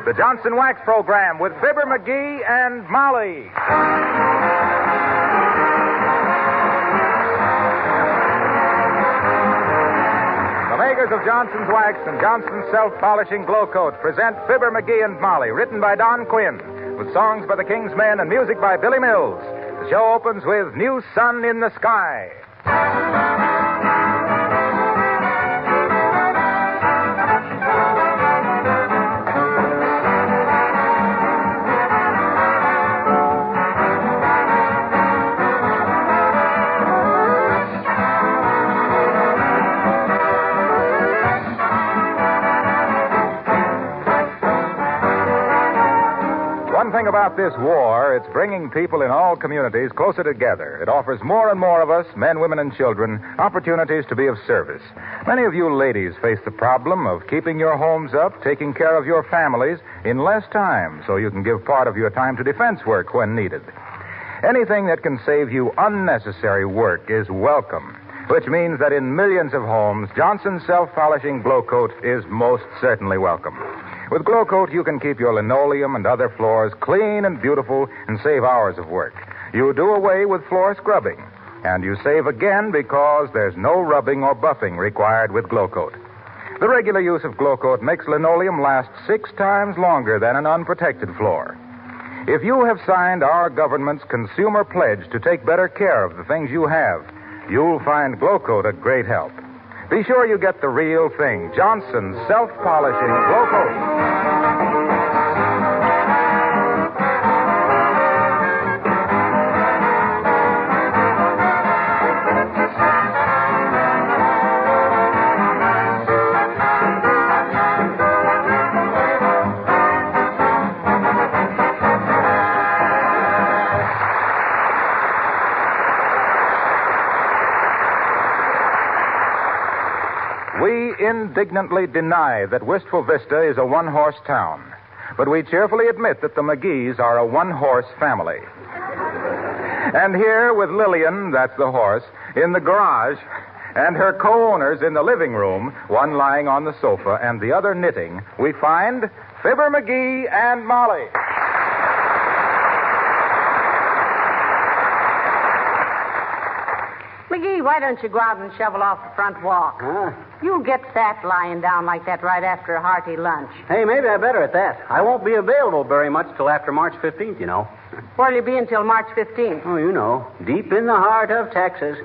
the Johnson Wax Program with Fibber McGee and Molly. The makers of Johnson's Wax and Johnson's Self-Polishing Glow Coat present Fibber McGee and Molly, written by Don Quinn, with songs by the King's Men and music by Billy Mills. The show opens with New Sun in the Sky. One thing about this war, it's bringing people in all communities closer together. It offers more and more of us, men, women, and children, opportunities to be of service. Many of you ladies face the problem of keeping your homes up, taking care of your families in less time, so you can give part of your time to defense work when needed. Anything that can save you unnecessary work is welcome, which means that in millions of homes, Johnson's Self-Polishing Glow Coat is most certainly welcome. With Glow Coat, you can keep your linoleum and other floors clean and beautiful and save hours of work. You do away with floor scrubbing, and you save again because there's no rubbing or buffing required with Glow Coat. The regular use of Glow Coat makes linoleum last 6 times longer than an unprotected floor. If you have signed our government's consumer pledge to take better care of the things you have, you'll find Glow Coat a great help. Be sure you get the real thing, Johnson's Self-Polishing Glow Coat. We indignantly deny that Wistful Vista is a one-horse town, but we cheerfully admit that the McGees are a one-horse family. And here with Lillian, that's the horse, in the garage, and her co-owners in the living room, one lying on the sofa and the other knitting, we find Fibber McGee and Molly. McGee, why don't you go out and shovel off the front walk? You'll get fat lying down like that right after a hearty lunch. Hey, maybe I better at that. I won't be available very much till after March 15th, you know. Where'll you be until March 15th? Oh, you know, deep in the heart of Texas.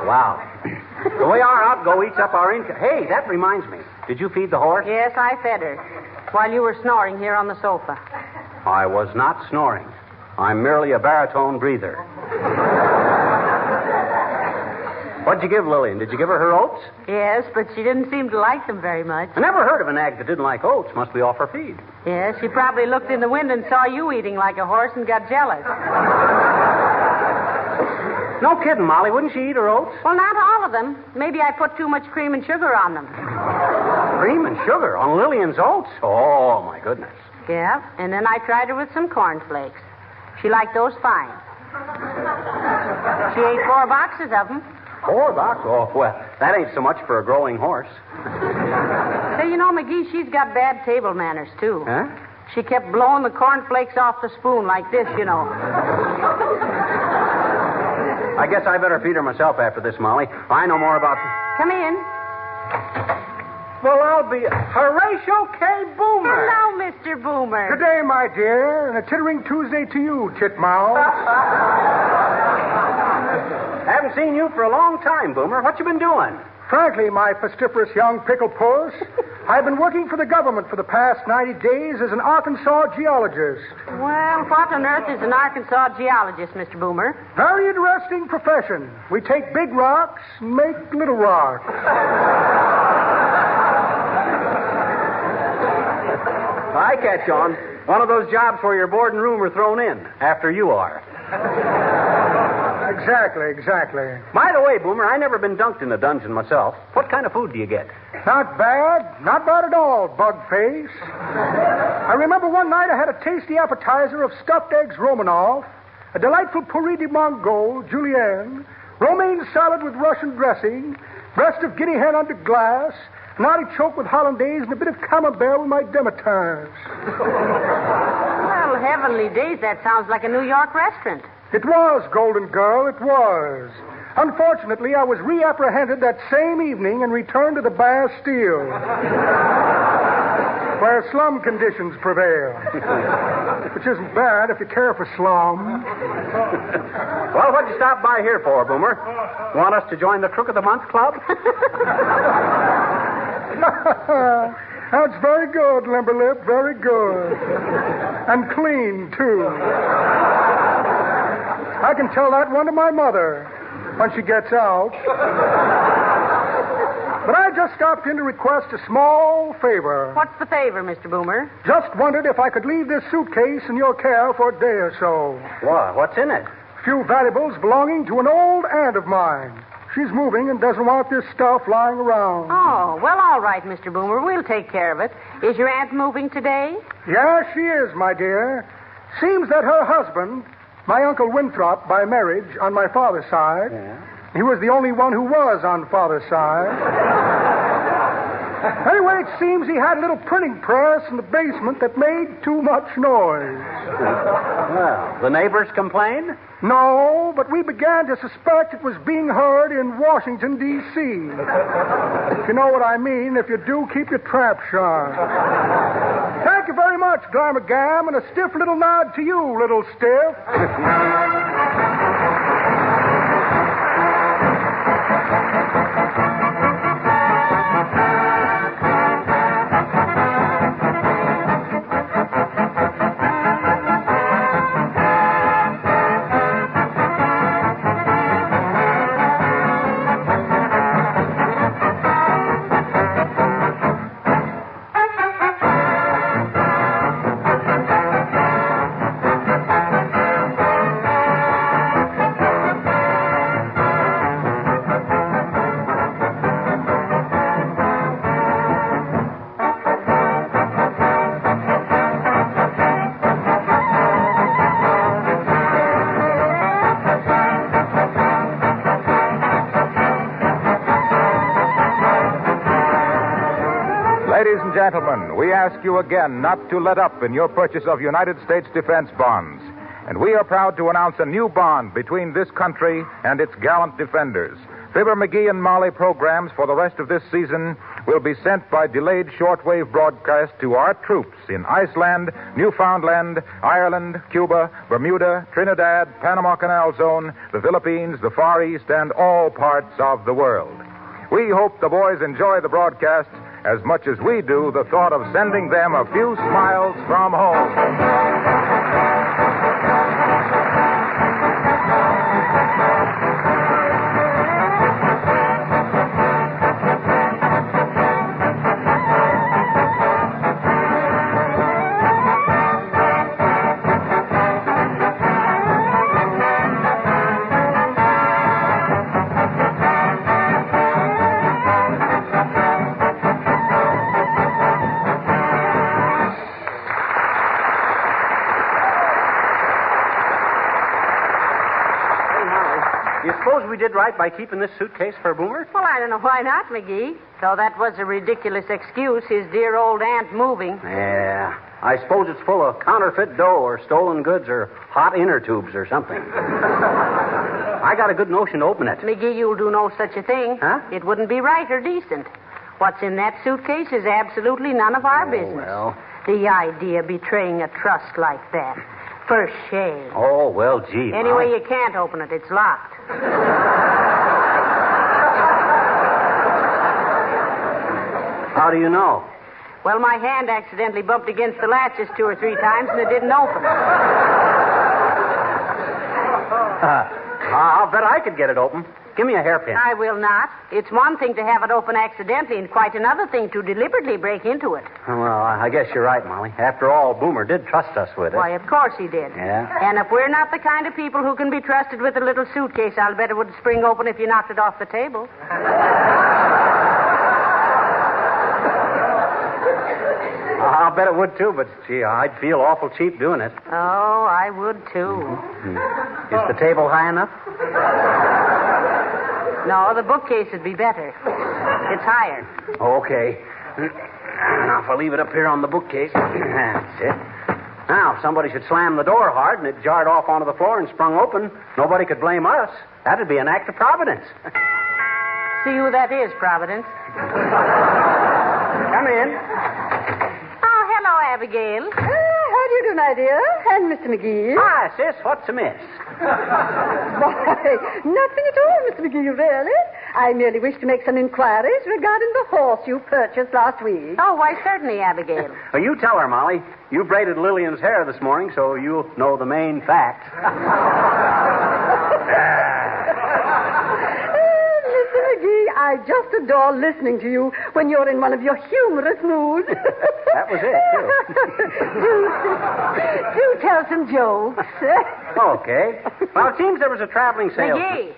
Wow. The way our outgo eats up our income. Hey, that reminds me. Did you feed the horse? Yes, I fed her while you were snoring here on the sofa. I was not snoring. I'm merely a baritone breather. What'd you give Lillian? Did you give her her oats? Yes, but she didn't seem to like them very much. I never heard of an nag that didn't like oats. Must be off her feed. Yes, she probably looked in the window and saw you eating like a horse and got jealous. No kidding, Molly. Wouldn't she eat her oats? Well, not all of them. Maybe I put too much cream and sugar on them. Cream and sugar on Lillian's oats? Oh, my goodness. Yeah, and then I tried her with some cornflakes. She liked those fine. She ate 4 boxes of them. 4 boxes? Oh, well, that ain't so much for a growing horse. Say, you know, McGee, she's got bad table manners, too. Huh? She kept blowing the cornflakes off the spoon like this, you know. I guess I better feed her myself after this, Molly. I know more about... Come in. Well, I'll be Horatio K. Boomer. Hello, Mr. Boomer. Good day, my dear, and a tittering Tuesday to you, titmouse. Haven't seen you for a long time, Boomer. What you been doing? Frankly, my pestiferous young pickle puss, I've been working for the government for the past 90 days as an Arkansas geologist. Well, what on earth is an Arkansas geologist, Mr. Boomer? Very interesting profession. We take big rocks, make little rocks. I catch on. One of those jobs where you're board and room are thrown in after you are. Exactly. By the way, Boomer, I never been dunked in a dungeon myself. What kind of food do you get? Not bad at all, bug face. I remember one night I had a tasty appetizer of stuffed eggs Romanoff, a delightful pourri de Mongol, julienne, romaine salad with Russian dressing, breast of guinea hen under glass, an artichoke with hollandaise, and a bit of camembert with my demitasse. Well, heavenly days, that sounds like a New York restaurant. It was, Golden Girl, it was. Unfortunately, I was reapprehended that same evening and returned to the Bastille, where slum conditions prevail. Which isn't bad if you care for slum. Well, what'd you stop by here for, Boomer? Want us to join the Crook of the Month Club? That's very good, Limberlip, very good. And clean, too. I can tell that one to my mother when she gets out. But I just stopped in to request a small favor. What's the favor, Mr. Boomer? Just wondered if I could leave this suitcase in your care for a day or so. What? What's in it? A few valuables belonging to an old aunt of mine. She's moving and doesn't want this stuff lying around. Oh, well, all right, Mr. Boomer. We'll take care of it. Is your aunt moving today? Yeah, she is, my dear. Seems that her husband, my Uncle Winthrop, by marriage on my father's side, he was the only one who was on father's side. Anyway, it seems he had a little printing press in the basement that made too much noise. Well, the neighbors complained? No, but we began to suspect it was being heard in Washington, D.C. If you know what I mean. If you do, keep your trap sharp. Thank you very much, Glamagam, and a stiff little nod to you, little stiff. Ladies and gentlemen, we ask you again not to let up in your purchase of United States defense bonds. And we are proud to announce a new bond between this country and its gallant defenders. Fibber McGee and Molly programs for the rest of this season will be sent by delayed shortwave broadcast to our troops in Iceland, Newfoundland, Ireland, Cuba, Bermuda, Trinidad, Panama Canal Zone, the Philippines, the Far East, and all parts of the world. We hope the boys enjoy the broadcast as much as we do the thought of sending them a few smiles from home. You suppose we did right by keeping this suitcase for Boomer? Well, I don't know why not, McGee. Though that was a ridiculous excuse, his dear old aunt moving. Yeah. I suppose it's full of counterfeit dough or stolen goods or hot inner tubes or something. I got a good notion to open it. McGee, you'll do no such a thing. Huh? It wouldn't be right or decent. What's in that suitcase is absolutely none of our business. Well. The idea of betraying a trust like that. For shame. Oh, well, gee. Anyway, you can't open it. It's locked. How do you know? Well, my hand accidentally bumped against the latches 2 or 3 times, and it didn't open. I'll bet I could get it open. Give me a hairpin. I will not. It's one thing to have it open accidentally, and quite another thing to deliberately break into it. Well, I guess you're right, Molly. After all, Boomer did trust us with it. Why, of course he did. Yeah? And if we're not the kind of people who can be trusted with a little suitcase, I'll bet it would spring open if you knocked it off the table. I'll bet it would, too, but, gee, I'd feel awful cheap doing it. Oh, I would, too. Is the table high enough? No, the bookcase would be better. It's higher. Okay. Now, if I leave it up here on the bookcase. That's it. Now, if somebody should slam the door hard and it jarred off onto the floor and sprung open, nobody could blame us. That'd be an act of Providence. See who that is, Providence. Come in. Oh, hello, Abigail. How do you do, my dear? And Mr. McGee? Hi, sis. What's amiss? Why, nothing at all, Mr. McGee, really. I merely wish to make some inquiries regarding the horse you purchased last week. Oh, why, certainly, Abigail. Well, you tell her, Molly. You braided Lillian's hair this morning, so you'll know the main facts. Mr. McGee, I just adore listening to you when you're in one of your humorous moods. That was it, too. Do tell some jokes. Okay. Well, it seems there was a traveling salesman. McGee.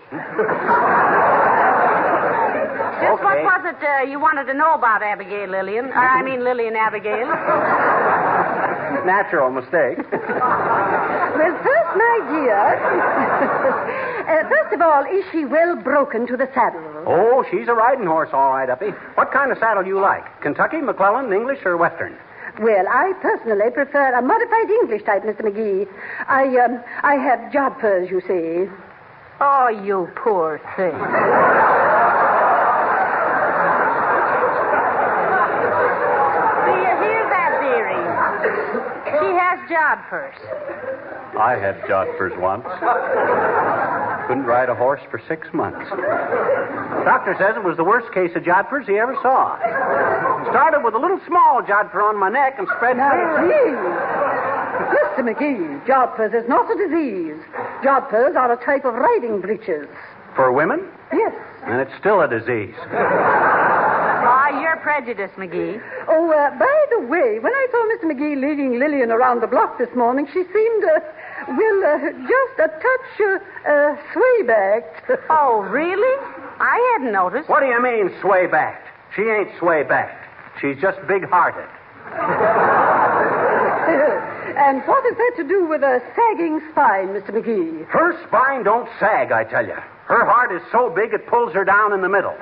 Just what was it you wanted to know about Abigail Lillian? Lillian Abigail. Natural mistake. Well, first, my dear, first of all, is she well broken to the saddle? Oh, she's a riding horse, all right, Uppy. What kind of saddle do you like? Kentucky, McClellan, English, or Western? Well, I personally prefer a modified English type, Mr. McGee. I have jodhpurs, you see. Oh, you poor thing. Do you hear that, dearie? She has jodhpurs. I had jodhpurs once. Couldn't ride a horse for 6 months. Doctor says it was the worst case of jodhpurs he ever saw. Started with a little small jodhpur on my neck and spread... Now, please. Mr. McGee, jodhpurs is not a disease. Jodhpurs are a type of riding breeches. For women? Yes. And it's still a disease. Ah, you're prejudiced, McGee. Oh, by the way, when I saw Mr. McGee leading Lillian around the block this morning, she seemed, just a touch sway-backed. Oh, really? I hadn't noticed. What do you mean, sway-backed? She ain't sway-backed. She's just big-hearted. And what is that to do with a sagging spine, Mr. McGee? Her spine don't sag, I tell you. Her heart is so big it pulls her down in the middle.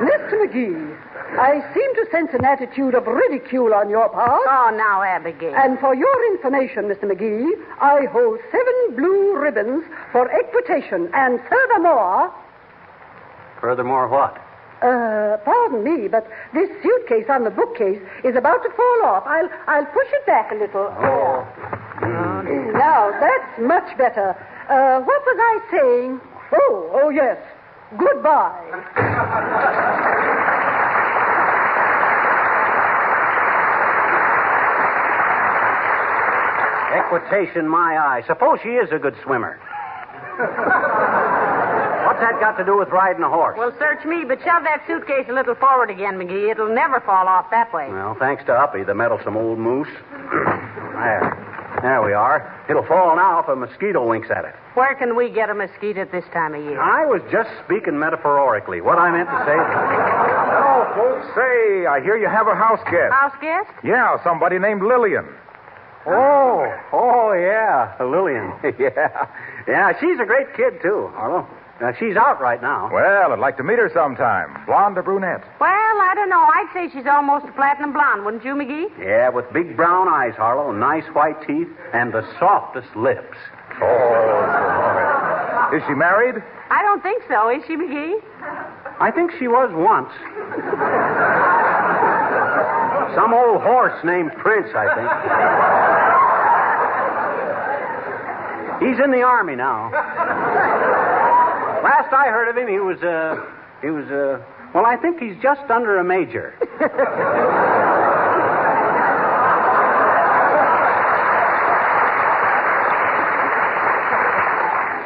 Mr. McGee, I seem to sense an attitude of ridicule on your part. Oh, now, Abigail. And for your information, Mr. McGee, I hold 7 blue ribbons for equitation. And furthermore... Furthermore what? Pardon me, but this suitcase on the bookcase is about to fall off. I'll push it back a little. Oh. Now, that's much better. What was I saying? Oh, yes. Goodbye. Equitation, my eye. Suppose she is a good swimmer. What's that got to do with riding a horse? Well, search me, but shove that suitcase a little forward again, McGee. It'll never fall off that way. Well, thanks to Uppy, the meddlesome old moose. There we are. It'll fall now if a mosquito winks at it. Where can we get a mosquito at this time of year? I was just speaking metaphorically. What I meant to say... Hello, folks. Say, I hear you have a house guest. House guest? Yeah, somebody named Lillian. Oh, yeah, Lillian. Yeah, she's a great kid, too, Harlow. She's out right now. Well, I'd like to meet her sometime. Blonde or brunette? Well, I don't know. I'd say she's almost a platinum blonde, wouldn't you, McGee? Yeah, with big brown eyes, Harlow, nice white teeth, and the softest lips. Oh, boy. Is she married? I don't think so. Is she, McGee? I think she was once. Some old horse named Prince, I think. He's in the Army now. Last I heard of him, he was, well, I think he's just under a major.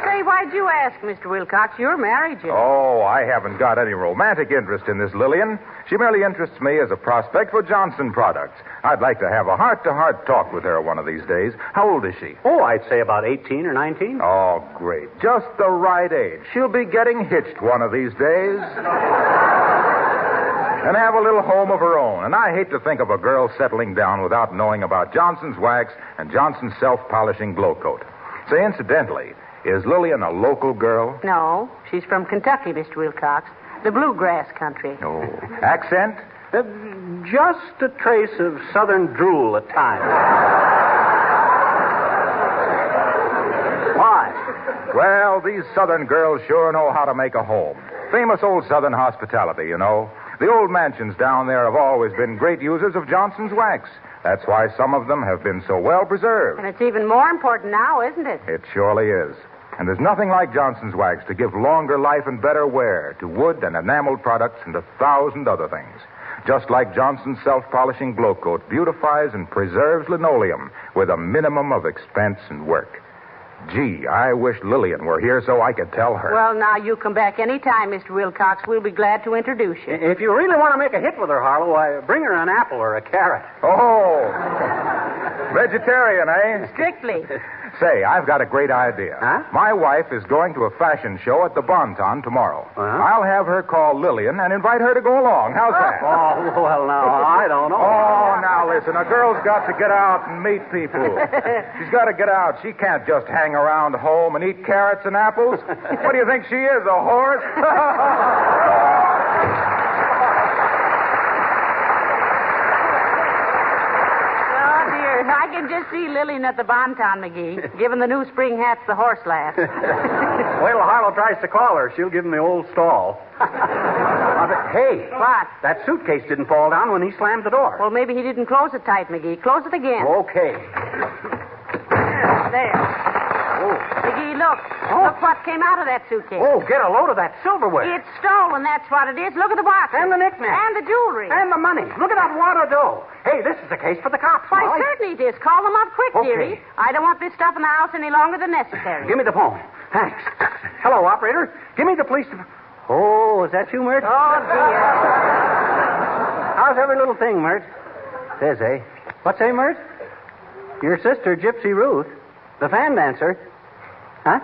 Say, why'd you ask, Mr. Wilcox? You're married, you. Oh, I haven't got any romantic interest in this Lillian. She merely interests me as a prospect for Johnson products. I'd like to have a heart-to-heart talk with her one of these days. How old is she? Oh, I'd say about 18 or 19. Oh, great. Just the right age. She'll be getting hitched one of these days. And have a little home of her own. And I hate to think of a girl settling down without knowing about Johnson's wax and Johnson's self-polishing glow coat. Say, incidentally, Is Lillian a local girl? No, she's from Kentucky, Mr. Wilcox. The bluegrass country. Oh. Accent? Just a trace of southern drool at times. Why? Well, these southern girls sure know how to make a home. Famous old southern hospitality, you know. The old mansions down there have always been great users of Johnson's wax. That's why some of them have been so well preserved. And it's even more important now, isn't it? It surely is. And there's nothing like Johnson's wax to give longer life and better wear to wood and enameled products and 1,000 other things. Just like Johnson's self-polishing glow coat beautifies and preserves linoleum with a minimum of expense and work. Gee, I wish Lillian were here so I could tell her. Well, now, you come back any time, Mr. Wilcox. We'll be glad to introduce you. If you really want to make a hit with her, Harlow, bring her an apple or a carrot. Oh, vegetarian, eh? Strictly. Say, I've got a great idea. Huh? My wife is going to a fashion show at the Bonton tomorrow. I'll have her call Lillian and invite her to go along. How's that? Oh, well, now, I don't know. Oh, now listen, a girl's got to get out and meet people. She's got to get out. She can't just hang around home and eat carrots and apples. What do you think she is, a horse? I can just see Lillian at the Bonton, McGee, giving the new spring hats the horse laugh. Wait till Harlow tries to call her. She'll give him the old stall. Hey. What? That suitcase didn't fall down when he slammed the door. Well, maybe he didn't close it tight, McGee. Close it again. Okay. There. Oh. McGee, look. Oh. Look what came out of that suitcase. Oh, get a load of that silverware. It's stolen, that's what it is. Look at the box. And the knickknacks. And the jewelry. And the money. Look at that wad of dough. Hey, this is a case for the cops, Why, Molly. certainly it is. Call them up quick, Okay. dearie. I don't want this stuff in the house any longer than necessary. Give me the phone. Thanks. Hello, operator. Give me the police. Oh, is that you, Mert? Oh, dear. How's every little thing, Mert? Says, eh? What say, Mert? Your sister, Gypsy Ruth, the fan dancer. Huh?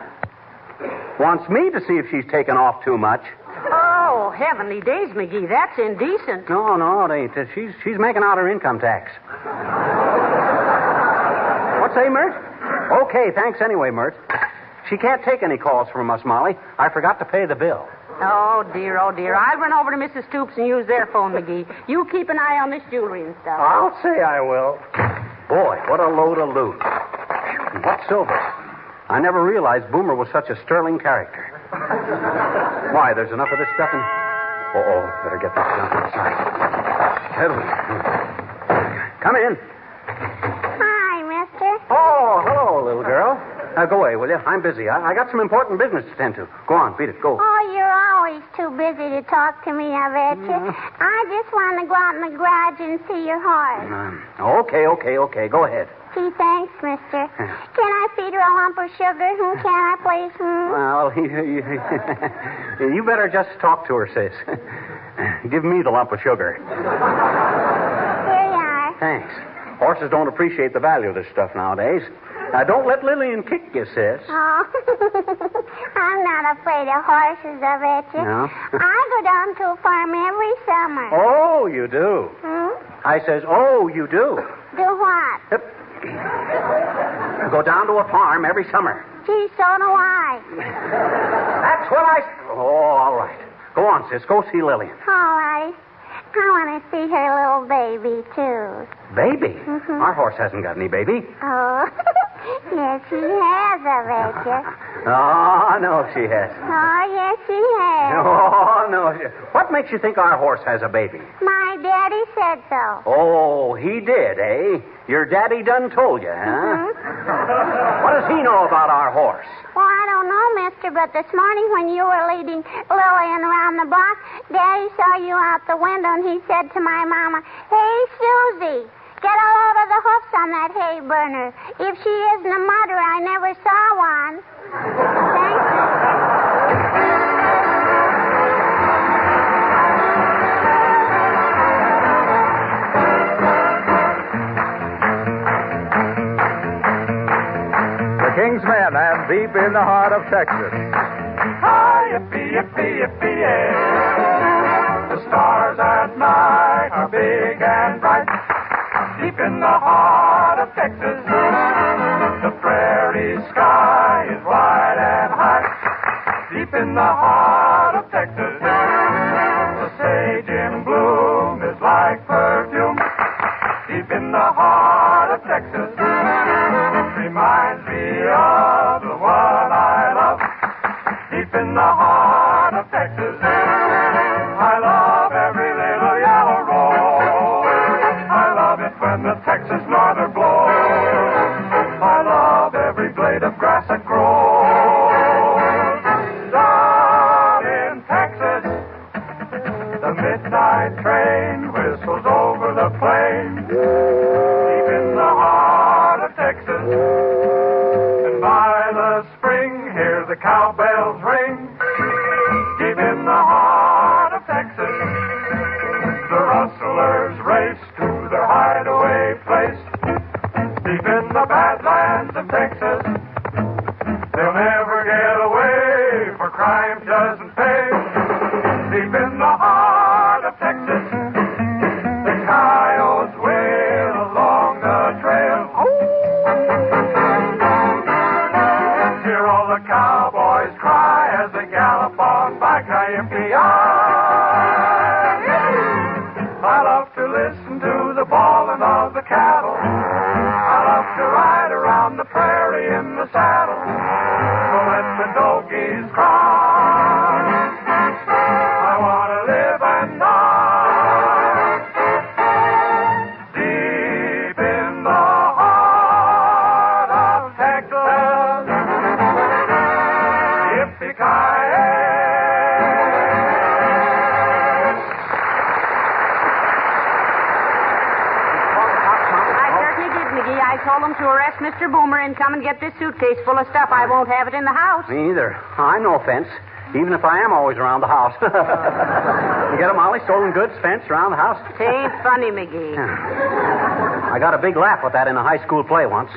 Wants me to see if she's taken off too much. Oh, heavenly days, McGee. That's indecent. No, it ain't. She's making out her income tax. What say, Mert? Okay, thanks anyway, Mert. She can't take any calls from us, Molly. I forgot to pay the bill. Oh, dear, oh, dear. I'll run over to Mrs. Stoops and use their phone, McGee. You keep an eye on this jewelry and stuff. I'll say I will. Boy, what a load of loot. What silver. I never realized Boomer was such a sterling character. Why, there's enough of this stuff in... Uh-oh, better get this junk inside. Come in. Hi, mister. Oh, hello, little girl. Go away, will you? I'm busy. I got some important business to tend to. Go on, beat it. Go. Oh, you're always too busy to talk to me, I bet you. I just want to go out in the garage and see your horse. Okay. Go ahead. Gee, thanks, mister. Can I feed her a lump of sugar? Can I, please? Well, you better just talk to her, sis. Give me the lump of sugar. Here you are. Thanks. Horses don't appreciate the value of this stuff nowadays. Now, don't let Lillian kick you, sis. Oh, I'm not afraid of horses, I bet you. No? I go down to a farm every summer. Oh, you do? I says, oh, you do. Do what? Go down to a farm every summer. Gee, so do I. That's what I... Oh, all right. Go on, sis. Go see Lillian. All right. I want to see her little baby, too. Baby? Our horse hasn't got any baby. Oh, yes, she has, I bet you. Oh, no, she hasn't. Oh, yes, she has. Oh, no. What makes you think our horse has a baby? My daddy said so. Oh, he did, eh? Your daddy done told you, huh? What does he know about our horse? Well, I don't know, mister, but this morning when you were leading Lillian around the block, Daddy saw you out the window, and he said to my mama, "Hey, Susie, get a load of the hoofs on that hay burner. If she isn't a murderer, I never saw one." Thank you. King's Men and deep in the heart of Texas. Hi-yippee-yippee-yippee-yay. The stars at night are big and bright. Deep in the heart of Texas, the prairie sky is wide and in the heart of Texas. The sage in bloom is like perfume. Deep in the heart of Texas. Reminds me of the one I love. Deep in the heart of Texas. I love every little yellow rose. I love it when the Texas norther blows. I love every blade of grass that grows. Down in Texas, the midnight train whistles over the plain. Deep in the heart of Texas. And by the spring, hear the cowbells ring. Deep in the heart of Texas. The rustlers race to their hideaway place. Deep in the badlands of Texas. They'll never get away, for crime doesn't pay. Deep in the heart of Texas. The coyotes wail along the trail. Hear all the cowboys cry as they gallop on by. Yippee-yi! I love to listen to the bawling of the cattle. I love to ride around the prairie in the saddle. So let the doggies cry. I want to live and die. Deep in the heart of Texas. Yippee-ki-yay. I told them to arrest Mr. Boomer and come and get this suitcase full of stuff. I won't have it in the house. Me either. I'm no offense, even if I am always around the house. You get 'em, Molly? Stolen goods, fence around the house? It ain't funny, McGee. I got a big laugh with that in a high school play once.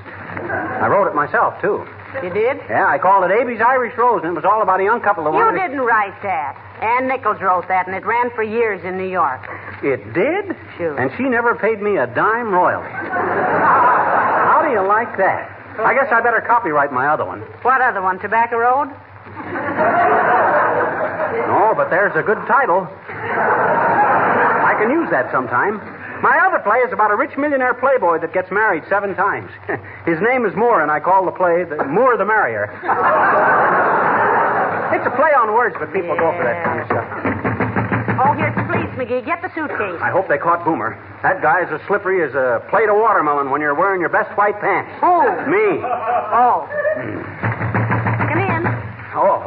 I wrote it myself, too. You did? Yeah, I called it Abe's Irish Rose, and it was all about a young couple that You wanted... didn't write that. Ann Nichols wrote that, and it ran for years in New York. It did? Sure. And she never paid me a dime royalty. How do you like that? I guess I better copyright my other one. What other one? Tobacco Road? No, but there's a good title. I can use that sometime. My other play is about a rich millionaire playboy that gets married 7 times. His name is Moore, and I call the play the Moore the Marrier. It's a play on words, but people go for that kind of stuff. Oh, here's the police, McGee. Get the suitcase. I hope they caught Boomer. That guy's as slippery as a plate of watermelon when you're wearing your best white pants. Who? Me. Oh. Come in. Oh.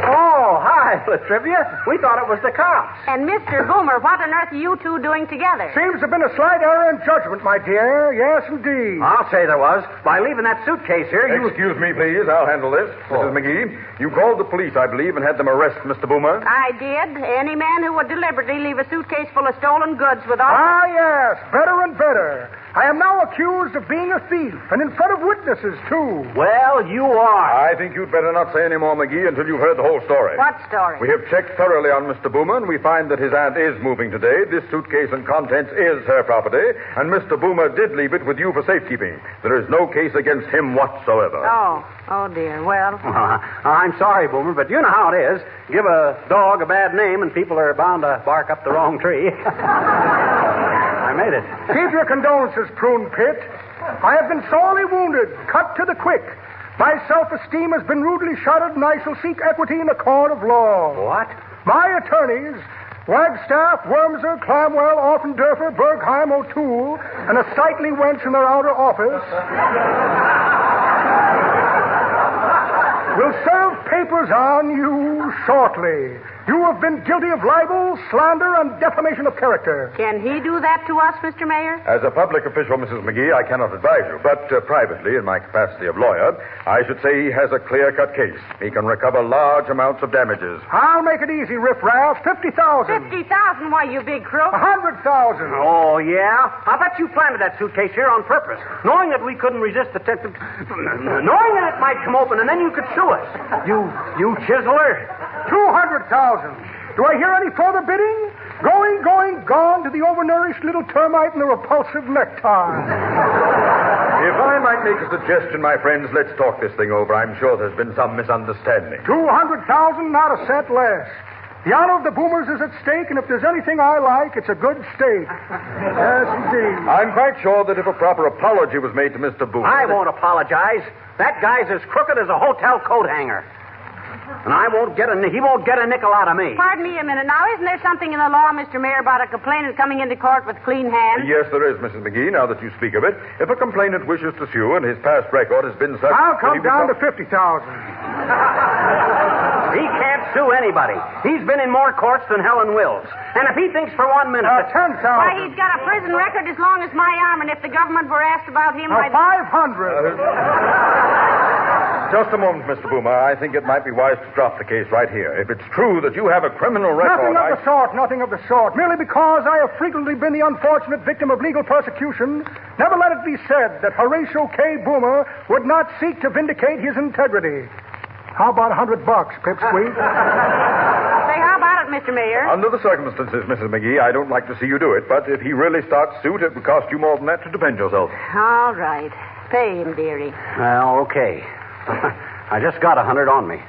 Oh, hi, Latrivia. We thought it was the cops. And Mr. Boomer, what on earth are you two doing together? Seems to have been a slight error in judgment, my dear. Yes, indeed. I'll say there was. By leaving that suitcase here, you... Excuse me, please. I'll handle this. Mrs. McGee, you called the police, I believe, and had them arrest Mr. Boomer. I did. Any man who would deliberately leave a suitcase full of stolen goods without... Ah, yes. Better and better. I am now accused of being a thief, and in front of witnesses, too. Well, you are. I think you'd better not say any more, McGee, until you've heard the whole story. What story? We have checked thoroughly on Mr. Boomer, and we find that his aunt is moving today. This suitcase and contents is her property, and Mr. Boomer did leave it with you for safekeeping. There is no case against him whatsoever. Oh, dear. Well... I'm sorry, Boomer, but you know how it is. Give a dog a bad name, and people are bound to bark up the wrong tree. I made it. Keep your condolences, Prune Pit. I have been sorely wounded, cut to the quick. My self-esteem has been rudely shattered, and I shall seek equity in the court of law. What? My attorneys, Wagstaff, Wormser, Clamwell, Offendorfer, Bergheim, O'Toole, and a sightly wench in their outer office, will serve papers on you shortly. You have been guilty of libel, slander, and defamation of character. Can he do that to us, Mr. Mayor? As a public official, Mrs. McGee, I cannot advise you, but privately, in my capacity of lawyer, I should say he has a clear-cut case. He can recover large amounts of damages. I'll make it easy, riffraff. 50,000. 50,000? Why, you big crook. 100,000. Oh, yeah? I bet you planted that suitcase here on purpose, knowing that we couldn't resist the knowing that it might come open, and then you could sue us. You chiseler. 200,000. Do I hear any further bidding? Going, gone to the overnourished little termite and the repulsive necktie. If I might make a suggestion, my friends, let's talk this thing over. I'm sure there's been some misunderstanding. 200,000, not a cent less. The honor of the Boomers is at stake, and if there's anything I like, it's a good steak. Yes, indeed. I'm quite sure that if a proper apology was made to Mr. Boomer... I won't apologize. That guy's as crooked as a hotel coat hanger. And he won't get a nickel out of me. Pardon me a minute. Now, isn't there something in the law, Mr. Mayor, about a complainant coming into court with clean hands? Yes, there is, Mrs. McGee, now that you speak of it. If a complainant wishes to sue and his past record has been such... I'll come down to 50,000. He can't sue anybody. He's been in more courts than Helen Wills. And if he thinks for 1 minute... 10,000. Why, he's got a prison record as long as my arm, and if the government were asked about him... 500. Just a moment, Mr. Boomer. I think it might be wise to drop the case right here. If it's true that you have a criminal record... Nothing of the sort. Merely because I have frequently been the unfortunate victim of legal persecution, never let it be said that Horatio K. Boomer would not seek to vindicate his integrity. How about $100, Pipsqueak? Say, how about it, Mr. Mayor? Under the circumstances, Mrs. McGee, I don't like to see you do it, but if he really starts suit, it would cost you more than that to defend yourself. All right. Pay him, dearie. Well, okay. I just got 100 on me.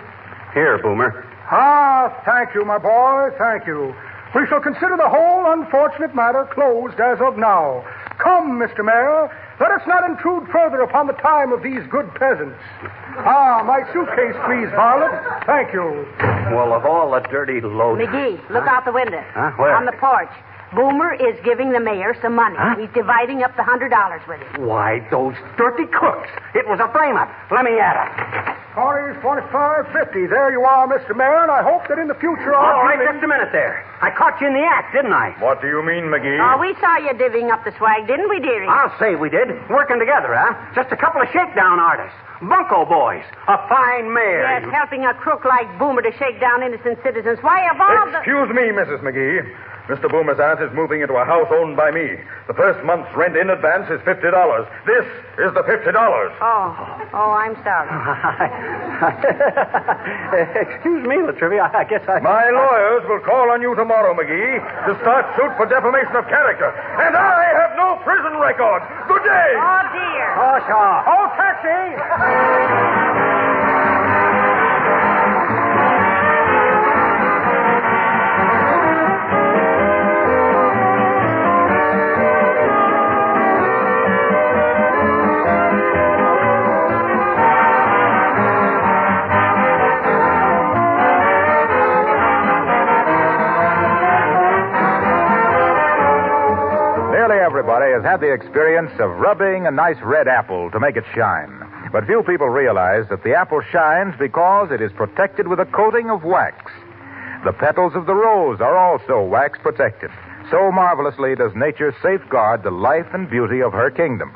Here, Boomer. Thank you, my boy, thank you. We shall consider the whole unfortunate matter closed as of now. Come, Mr. Mayor, let us not intrude further upon the time of these good peasants. My suitcase, please, Varlet. Thank you. Well, of all the dirty load... McGee, look out the window. Where? On the porch. Boomer is giving the mayor some money. He's dividing up the $100 with him. Why, those dirty crooks. It was a frame-up. Let me at it. 40, 45, 50. There you are, Mr. Mayor, and I hope that in the future... All right, just a minute there. I caught you in the act, didn't I? What do you mean, McGee? Oh, we saw you divvying up the swag, didn't we, dearie? I'll say we did. Working together, huh? Just a couple of shakedown artists. Bunco boys. A fine mayor. Yes, helping a crook like Boomer to shake down innocent citizens. Why, of all the... Excuse me, Mrs. McGee. Mr. Boomer's aunt is moving into a house owned by me. The first month's rent in advance is $50. This is the $50. Oh, I'm sorry. Excuse me, Latrivia. I guess I... My lawyers will call on you tomorrow, McGee, to start suit for defamation of character. And I have no prison record. Good day. Oh, dear. Oh, sure. Oh, taxi! Everybody has had the experience of rubbing a nice red apple to make it shine. But few people realize that the apple shines because it is protected with a coating of wax. The petals of the rose are also wax protected. So marvelously does nature safeguard the life and beauty of her kingdom.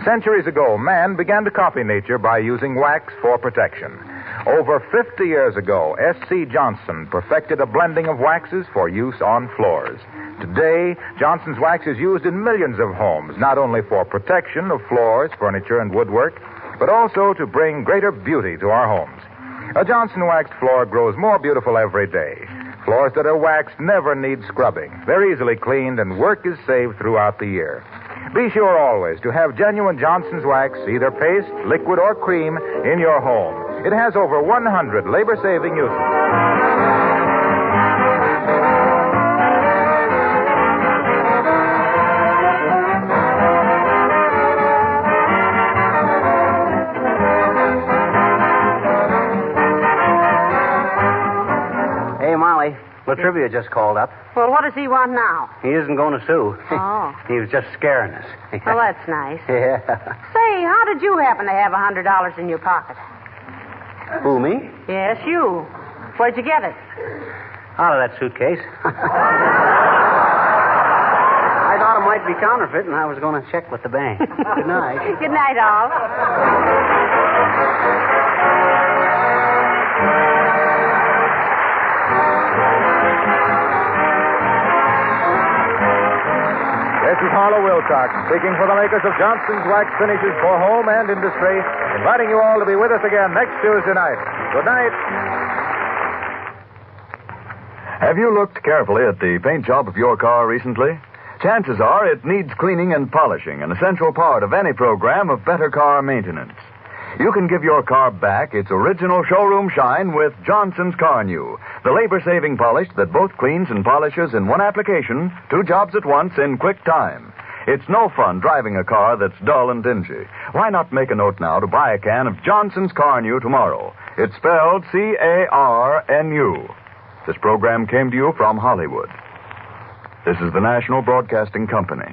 Centuries ago, man began to copy nature by using wax for protection. Over 50 years ago, S.C. Johnson perfected a blending of waxes for use on floors. Today, Johnson's wax is used in millions of homes, not only for protection of floors, furniture, and woodwork, but also to bring greater beauty to our homes. A Johnson waxed floor grows more beautiful every day. Floors that are waxed never need scrubbing. They're easily cleaned, and work is saved throughout the year. Be sure always to have genuine Johnson's wax, either paste, liquid, or cream, in your home. It has over 100 labor-saving uses. Latrivia just called up. Well, what does he want now? He isn't going to sue. Oh. He was just scaring us. Well, that's nice. Yeah. Say, how did you happen to have $100 in your pocket? Who, me? Yes, you. Where'd you get it? Out of that suitcase. I thought it might be counterfeit, and I was going to check with the bank. Good night. Good night, all. This is Harlow Wilcox, speaking for the makers of Johnson's Wax Finishes for Home and Industry, inviting you all to be with us again next Tuesday night. Good night. Have you looked carefully at the paint job of your car recently? chances are it needs cleaning and polishing, an essential part of any program of better car maintenance. You can give your car back its original showroom shine with Johnson's Car New, the labor-saving polish that both cleans and polishes in one application, 2 jobs at once in quick time. It's no fun driving a car that's dull and dingy. Why not make a note now to buy a can of Johnson's Car New tomorrow? It's spelled C-A-R-N-U. This program came to you from Hollywood. This is the National Broadcasting Company.